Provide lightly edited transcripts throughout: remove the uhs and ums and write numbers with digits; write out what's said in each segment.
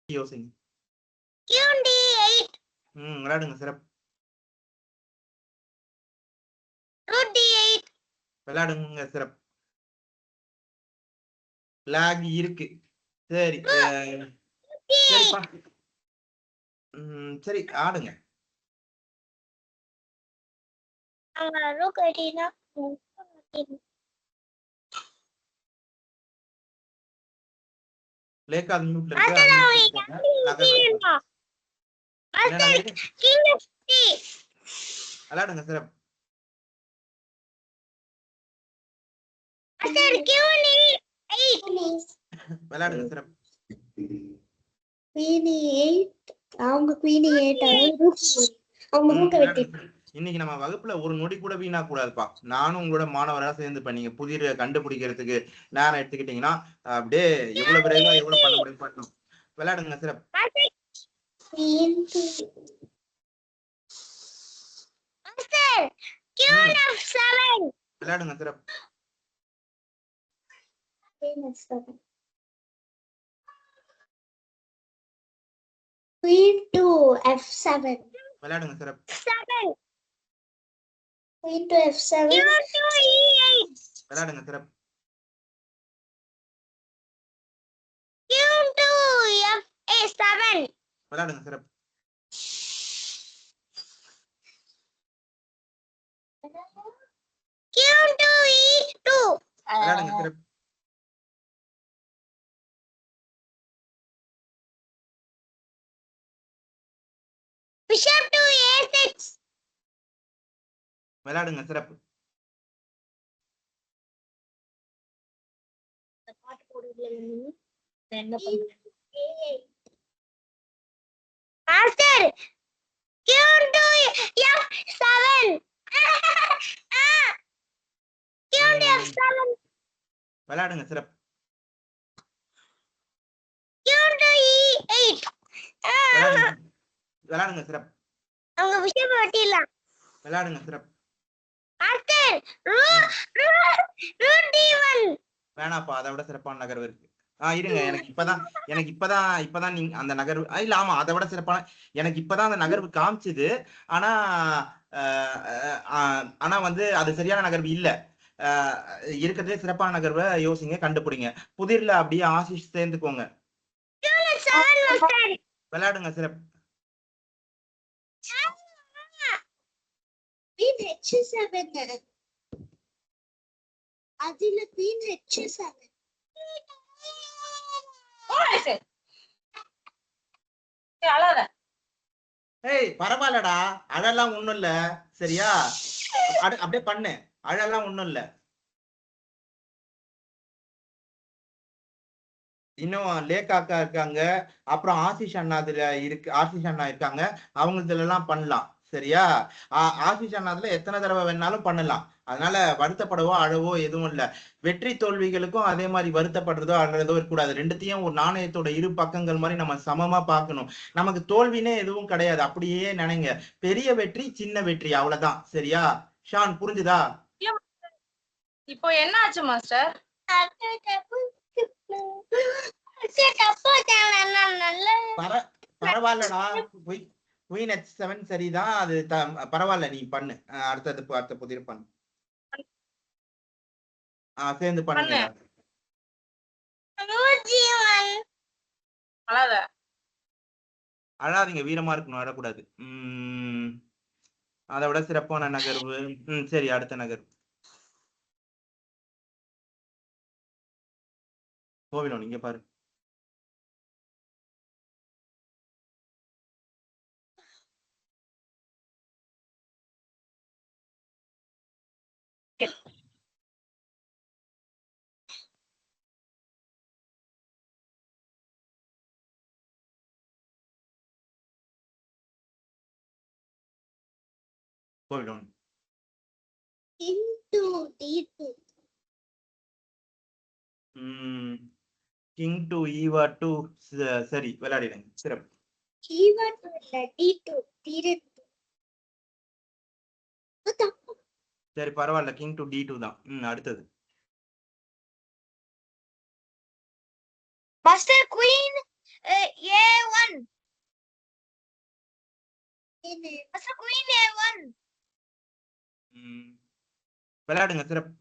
யோசிங்க. queen d8. விளையாடுங்க சிறப்பு. rook d8. விளையாடுங்க சிறப்பு. லாக் இருக்கு. சரி சரிப்பா. சரி ஆடுங்க. rook அடினா லேக் அது மியூட்ல இருக்கு. விளையாடுங்க சிறப்பு. விளையாடுங்க சிறப்பு. queen e8 அவங்க queen e8 அவங்க ரூக்க வெட்டி. இன்னைக்கு நம்ம வகுப்புல ஒரு நொடி கூட வீணா கூடாதுப்பா. நானும் உங்களோட மாணவரா சேர்ந்து பண்ணீங்க புதிய கண்டுபிடிக்கிறதுக்கு நேரம் எடுத்துக்கிட்டீங்கன்னா அப்படியே எவ்வளவு விரைவா எவ்வளவு பண்ண முடியும் பண்ணணும். விளையாடுங்க சிறப்பு. விளையாடுங்க சிறப்பு. queen to f7. விளையாடுங்க சிறப்பு. queen to f7. queen to e8. விளையாடுங்க சிறப்பு. queen to f7. விளையாடுங்க சிறப்பு. queen to e2. விளையாடுங்க சிறப்பு. bishop to a6. விளையாடுங்க சிறப்பு. master queen to f7. queen to f7. விளையாடுங்க சிறப்பு. queen to e8. விளையாடுங்க சிறப்பு. அவங்க விஷயம் வெட்டிடலாம். விளையாடுங்க சிறப்பு. Master rook d1. வேணாப்பா, அதை விட சிறப்பான நகர்வு இருக்கு. இருங்க, எனக்கு இப்பதான் நீங்க அந்த நகர்வு இல்ல. ஆமா, அதை விட சிறப்பான எனக்கு இப்பதான் அந்த நகர்வு காமிச்சுது. ஆனா ஆனா வந்து அது சரியான நகர்வு இல்ல. இருக்கிறதே சிறப்பான நகர்வை யோசிங்க, கண்டுபிடிங்க. புதிர்ல அப்படியே ஆசிஷ் சேர்ந்துக்கோங்க. விளையாடுங்க சிறப்பு. அதுல queen h7. ஏய் பரவாயில்லடா, அழலாம் ஒண்ணும் இல்ல. சரியா, அப்படியே பண்ணு. அழலாம் ஒண்ணும் இல்ல. இன்னும் லேக்காக்கா இருக்காங்க, அப்புறம் ஆசிஷ் அண்ணா இதுல இருக்கு. ஆசிஷ் அண்ணா இருக்காங்க, அவங்க இதுல எல்லாம் பண்ணலாம். சரியா, ஆசிஷ் அண்ணாதுல எத்தனை தடவை வேணாலும் பண்ணலாம். அதனால வருத்தப்படவோ அழவோ எதுவும் இல்ல. வெற்றி தோல்விகளுக்கும் அதே மாதிரி வருத்தப்படுறதோ அழறதோ இருக்கக்கூடாது. ரெண்டுத்தையும் ஒரு நாணயத்தோட இரு பக்கங்கள் மாதிரி நம்ம சமமா பார்க்கணும். நமக்கு தோல்வினே எதுவும் கிடையாது, அப்படியே நினைங்க. பெரிய வெற்றி சின்ன வெற்றி, அவ்வளவுதான். சரியா ஷான், புரிஞ்சுதா? இப்போ என்ன ஆச்சு மாஸ்டர்? பரவாயில்லடா, queen h7 சரிதான். அது பரவாயில்ல, நீ பண்ணு. அடுத்த புதிர் பண்ணு. சேர்ந்து பண்ணுங்க. அழாதீங்க, வீரமா இருக்கணும், அழக்கூடாது. அதை விட சிறப்பான நகர்வு. சரி, அடுத்த நகர்வு. கோவிலோ, நீங்க பாரு. கோவிலோ into d2. king to e2. சரி, விளையாடிடுங்க சிறப்பு. e1 இல்ல d2 d2. சரி பரவாயில்ல, king to d2 தான். அடுத்தது master queen A1. Master queen A1. விளையாடுங்க சிறப்பு.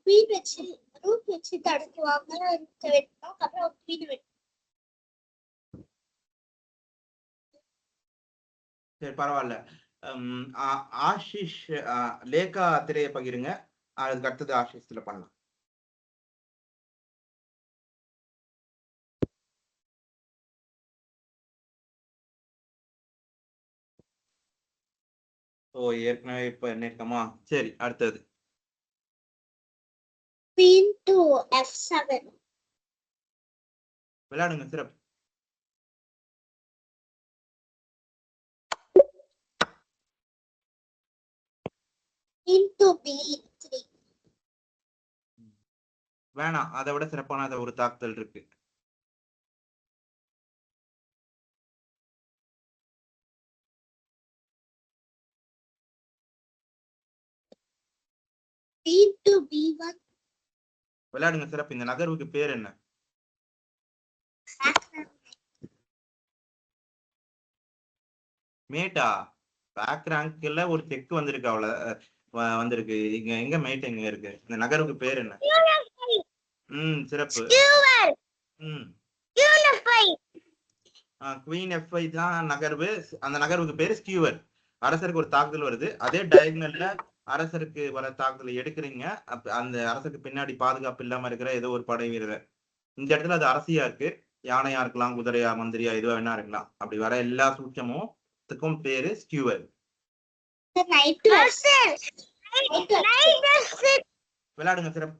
குயின் வச்சு ரூக் வச்சு தடுக்குவாங்க, வெட்டணும், அப்புறம் குயின் வெட்டணும். சரி பரவாயில்ல. ஆஷிஷ் லேகா திரையை பகிருங்க. அதுக்கு அடுத்தது ஆஷிஷ்ல பண்ணலாம். ஓ ஏற்கனவே இப்ப என்ன இருக்கமா? சரி அடுத்தது குயின் டு F7. விளையாடுங்க சிறப்பு. Queen to B3. வேணாம், அதை விட சிறப்பான ஒரு தாக்குதல் இருக்கு. Queen to B1. விளையாடுங்க சிறப்பு. இந்த நகர்வுக்கு பேர் என்ன? மேட்டா. பேக் ரேங்க்ல ஒரு செக் வந்திருக்கு, அவ்வளவு வந்திருக்கு. இங்க எங்க மேட் எங்க இருக்கு? இந்த நகர்வுக்கு பேர் என்ன? சிறப்பு. குவீன் F5 தான் நகர்வு. அந்த நகர்வுக்கு பேரு ஸ்கியூவர். அரசருக்கு ஒரு தாக்குதல் வருது, அதே டயகனல்ல அரசருக்கு வர தாக்குதலை எடுக்கிறீங்க. அந்த அரசருக்கு பின்னாடி பாதுகாப்பு இல்லாம இருக்கிற ஏதோ ஒரு படை வீரர். இந்த இடத்துல அது அரசியா இருக்கு, யானையா இருக்கலாம், குதிரையா, மந்திரியா, எதுவா வேணா இருக்கலாம். அப்படி வர எல்லா சூட்சமும் பேரு ஸ்கியூவர். விளையாடுங்க சிறப்பு.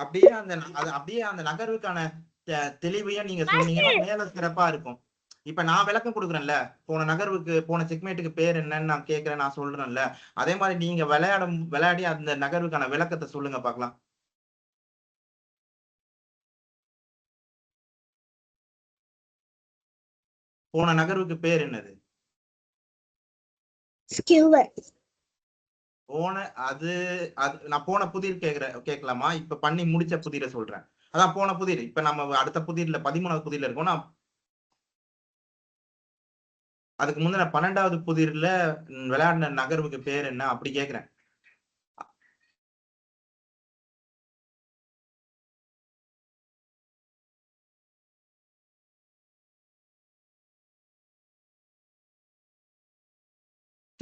அப்படியே அந்த நகர்வுக்கான தெளிவையா நீங்க சொன்னீங்கன்னா மேல சிறப்பா இருக்கும். இப்ப நான் விளக்கம் கொடுக்குறேன்ல, போன நகர்வுக்கு போன செக்மேட்டுக்கு பேர் என்னன்னு நான் கேட்கிறேன், நான் சொல்றேன்ல, அதே மாதிரி நீங்க விளையாடி அந்த நகர்வுக்கான விளக்கத்தை சொல்லுங்க பார்க்கலாம். போன நகர்வுக்கு பேர் என்னது? ஸ்கியூவர். நான் போன புதிர் கேட்கலாமா? இப்ப பண்ணி முடிச்ச புதிரை சொல்றேன். அதான் போன புதிர். இப்ப நம்ம அடுத்த புதிர்ல 13வது புதிர்ல இருக்கோம். நான் அதுக்கு முந்தின 12வது புதிர்ல விளையாடின நகர்வுக்கு பேர் என்ன அப்படி கேக்குறேன்.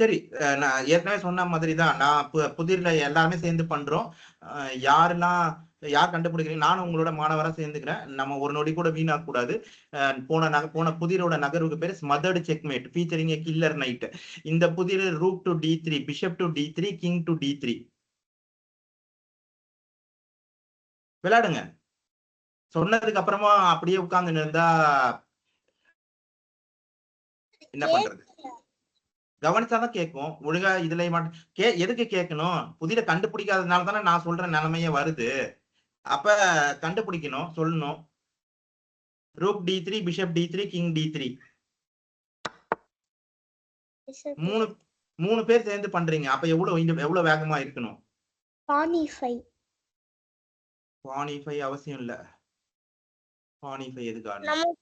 சரி, நான் ஏற்கனவே சொன்ன மாதிரி தான். நான் புதிர்ல எல்லாருமே சேர்ந்து பண்றோம். யார் கண்டுபிடிக்கிறீங்க? நானும் உங்களோட மாணவரா சேர்ந்துக்கிறேன். நம்ம ஒரு நொடி கூட வீணாக்க கூடாது. போன புதிரோட நகர்வுக்கு பேரு smothered checkmate featuring a killer knight. இந்த புதிர் rook to D3, bishop to D3, king to D3. விளையாடுங்க. சொன்னதுக்கு அப்புறமா அப்படியே உட்கார்ந்து இருந்தா என்ன பண்றது? கவனிச்சாதான் கேட்கும். ஒழுங்கா இதுல மட்டும் எதுக்கு கேட்கணும்? புதிர கண்டுபிடிக்காததுனால தானே நான் சொல்ற நிலைமையே வருது. அப்ப கண்டுபிடிக்கணும், சொல்லணும். Rook D3, bishop D3, king D3. மூணு பேர் சேர்ந்து பண்றீங்க. அப்ப எவ்வளவு வேகமா இருக்கணும்? பான் E5. பான் E5 அவசியம் இல்ல. பான் E5 எதுக்காக?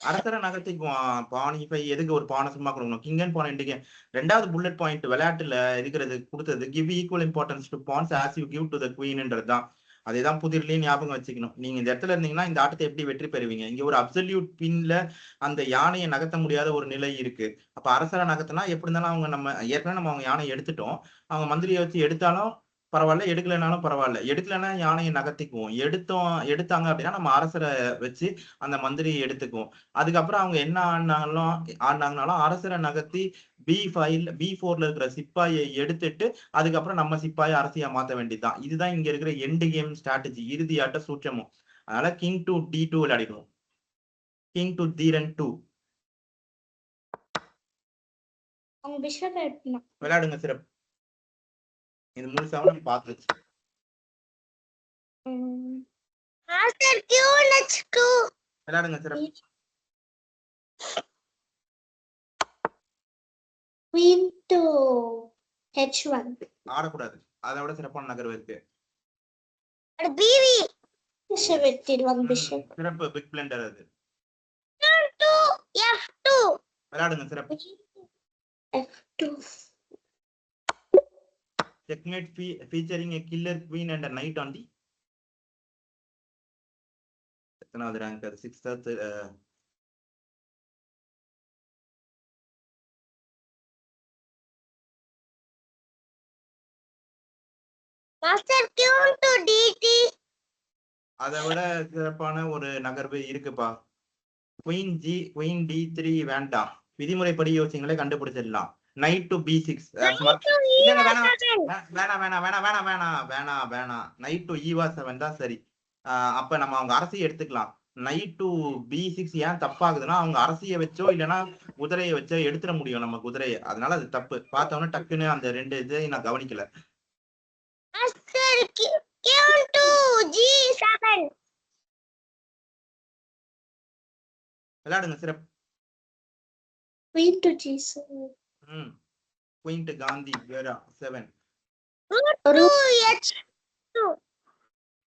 அரசரை நகர்த்திக்குவான். பான் E5 எதுக்கு ஒரு பானை சும்மா கொடுக்கணும்? King and pawn indicate. ரெண்டாவது புல்லட் பாயிண்ட் விளையாட்டுல இருக்கிறது கொடுத்தது, give equal importance to pawns as you give to the குயின்ன்றதுதான். அதேதான் புதிர்லயும் ஞாபகம் வச்சுக்கணும். நீங்க இந்த இடத்துல இருந்தீங்கன்னா இந்த ஆட்டத்தை எப்படி வெற்றி பெறுவீங்க? இங்க ஒரு அப்சல்யூட் பின்ல அந்த யானையை நகர்த்த முடியாத ஒரு நிலை இருக்கு. அப்ப அரசரை நகர்த்தினா எப்படி இருந்தாலும் நம்ம ஏற்கனவே அவங்க யானையை எடுத்துட்டோம். அவங்க மந்திரியை வச்சு எடுத்தாலும் பரவாயில்ல, எடுக்கலைனாலும் பரவாயில்ல. எடுக்கலைன்னா யானையை நகர்த்திக்குவோம். எடுத்தாங்க அப்படின்னா நம்ம அரசரை வச்சு அந்த மந்திரியை எடுத்துக்குவோம். அதுக்கப்புறம் அவங்க என்ன ஆடினாங்கனாலும் அரசரை நகர்த்தி B4ல இருக்கிற சிப்பாயை எடுத்துட்டு அதுக்கப்புறம் நம்ம சிப்பாயை அரசியா மாத்த வேண்டியதுதான். இதுதான் இங்க இருக்கிற எண்டு கேம் ஸ்ட்ராட்டஜி, இறுதியாட்ட சூட்சமும். அதனால கிங் டு D2 விளையாடிடுவோம். King to D2. விளையாடுங்க சிறப்பு. இது முழுசாவும் நம்ம பார்த்துச்சு. விளையாடுங்க சிறப்பு. Queen to H1. ஆடக்கூடாது. அதை விட சிறப்பான நகர்வு இருக்கு. BB. Bishop வெட்டிடுவாங்க bishop. சிறப்பு. பிக் பிளண்டர் அது. to F2. விளையாடுங்க சிறப்பு. F2. Checkmate featuring a killer queen and a knight on the எத்தனாவது ரேங்க் அது? 6th. Master Queen to DT. அதை விட சிறப்பான ஒரு நகர்வு இருக்குப்பா. குயின் D3 வேண்டாம். விதிமுறைப்படி யோசிங்களே கண்டுபிடிச்சிடலாம். Night to B6. வேணாம். நைட் டு E7 தான் சரி. அப்ப நம்ம அவங்க அரசியை எடுத்துக்கலாம். நைட் டு B6 ஏன் தப்பாகுதுன்னா அவங்க அரசியை வச்சோ இல்லைன்னா குதிரையை வச்சோ எடுத்துட முடியும் நம்ம குதிரையை. அதனால அது தப்பு. பார்த்தோன்னா டக்குன்னு அந்த 2 இதை நான் கவனிக்கல. Master Queen to G7. விளையாடுங்க சிறப்பு. Queen to G7. Queen to Gandhi vera 7. Rook to H2.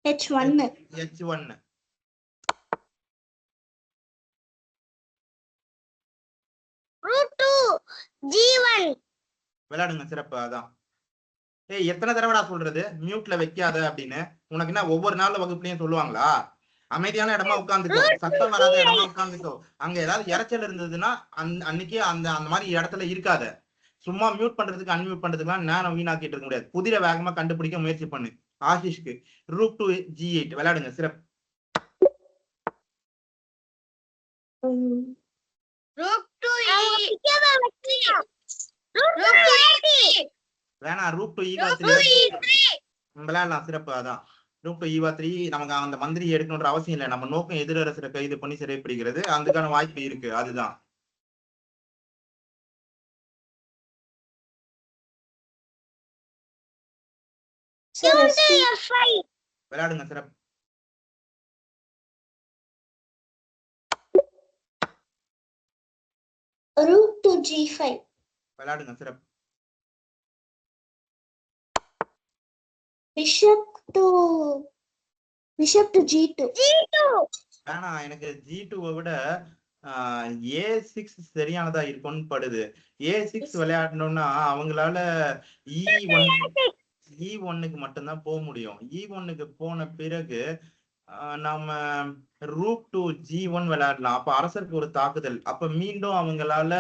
H1. H1. Rook to G1. விளையாடுங்க சிறப்பு. அதான் எத்தனை தடவைடா சொல்றது மியூட்ல வைக்காத அப்படின்னு? உனக்கு என்ன ஒவ்வொரு நாள் வகுப்புலயும் சொல்லுவாங்களா? அமைதியான இடமா உட்காந்துக்கோ, சத்தம் வராத இடமா உட்காந்துக்கோ. அங்க ஏதாவது இறைச்சல் இருந்ததுன்னா அன்னைக்கு அந்த மாதிரி இடத்துல இருக்காத. சும்மா மியூட் பண்றதுக்கு அன்மியூட் பண்றதுக்குலாம் நேரம் வீணாக்கிட்டு இருக்க முடியாது. புதிரை வேகமா கண்டுபிடிக்க முயற்சி பண்ணு. ஆஷிஷ்க்கு ரூக் டு G8. விளையாடுங்க சிறப்பு. Rook to வேணாம். ரூக் டு E3 விளையாடலாம். சிறப்பு. அதான் ரூக் டு E3. நமக்கு அந்த மந்திரி எடுக்கணுன்ற அவசியம் இல்லை. நம்ம நோக்கம் எதிரரசரை கைது பண்ணி சிறைப்பிடிக்கிறது. அதுக்கான வாய்ப்பு இருக்கு. அதுதான். விளையாடுங்க சிறப்பு. Rook to G5. விளையாடுங்க சிறப்பு. Bishop to G2. வேணாம். எனக்கு G2 விட A6 சரியானதா இருக்கும்னு படுது. A6 விளையாடணும்னா அவங்களால E1க்கு மட்டும்தான் போக முடியும். E1க்கு போன பிறகு நம்ம ரூக் டு G1 விளையாடலாம். அப்ப அரசருக்கு ஒரு தாக்குதல். அப்ப மீண்டும் அவங்களால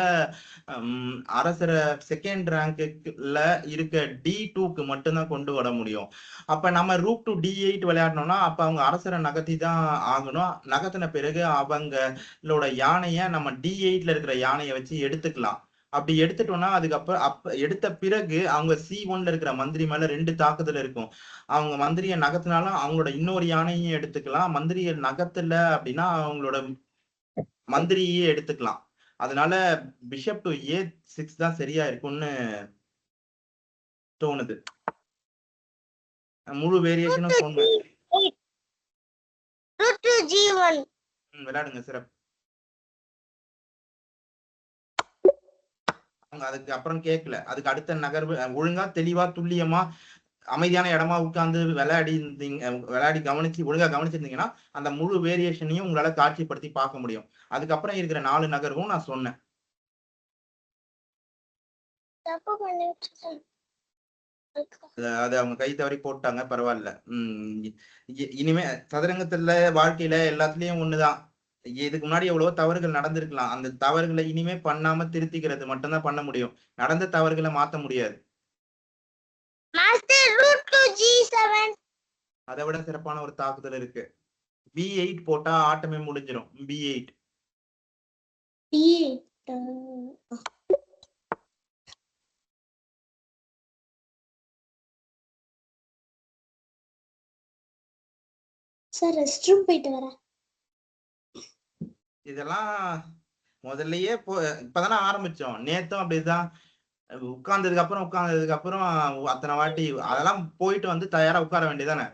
அரசரை செகண்ட் ரேங்க்ல இருக்க D2க்கு மட்டும்தான் கொண்டு வர முடியும். அப்ப நம்ம ரூக் டு D8 விளையாடணும்னா அப்ப அவங்க அரசரை நகர்த்தி தான் ஆகணும். நகர்த்தின பிறகு அவங்களோட யானைய நம்ம D8ல இருக்கிற யானையை வச்சு எடுத்துக்கலாம். அப்படி எடுத்துட்டோம்னா அதுக்கப்புறம் எடுத்த பிறகு அவங்க C1ல இருக்கிற மந்திரி மேல 2 தாக்குதல் இருக்கும். அவங்க மந்திரியை நகர்த்தினாலும் அவங்களோட இன்னொரு யானையும் எடுத்துக்கலாம். மந்திரியை நகர்த்தல அப்படின்னா அவங்களோட மந்திரியே எடுத்துக்கலாம். அதனால பிஷப் டு A6 தான் சரியா இருக்கும்னு தோணுது. முழு வேரியேஷனும் சொன்னேன். விளையாடுங்க சிறப்பு. அவங்க அதுக்கு அப்புறம் கேட்கல. அதுக்கு அடுத்த நகர்வு ஒழுங்கா தெளிவா துல்லியமா அமைதியான இடமா உட்கார்ந்து விளையாடி கவனிச்சு ஒழுங்கா கவனிச்சிருந்தீங்கன்னா அந்த முழு வேரியேஷனையும் உங்களால காட்சிப்படுத்தி பார்க்க முடியும். அதுக்கப்புறம் இருக்கிற 4 நகர்வும் நான் சொன்னேன். அது அவங்க கை தவறி போட்டாங்க. பரவாயில்ல. இனிமே சதுரங்கத்துல வாழ்க்கையில எல்லாத்துலயும் ஒண்ணுதான். இதுக்கு முன்னாடி எவ்வளவோ தவறுகள் நடந்திருக்கலாம். அந்த தவறுகளை இனிமே பண்ணாம திருத்திக்கிறது மட்டும்தான் பண்ண முடியும். நடந்த தவறுகளை மாத்த முடியாது. அதை விட சிறப்பான ஒரு தாக்குதல் இருக்கு. B8 போட்டா ஆட்டமே முடிஞ்சிடும். B8 சார் ரெஸ்ட் ரூம் போயிட்டு வரேன். இதெல்லாம் முதல்லயே இப்பதானே ஆரம்பிச்சோம். நேத்தும் அப்படிதான் உட்கார்ந்ததுக்கு அப்புறம் அத்தனை வாட்டி அதெல்லாம் போயிட்டு வந்து தயாரா உட்கார வேண்டியதானே.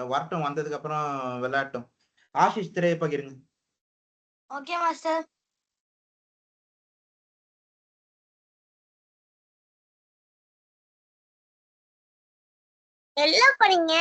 வரட்டும், வந்ததுக்கு அப்புறம் விளையாட்டும். ஆஷிஷ் திரையை பகிருங்க. Okay master. எல்லாம் பண்ணீங்க.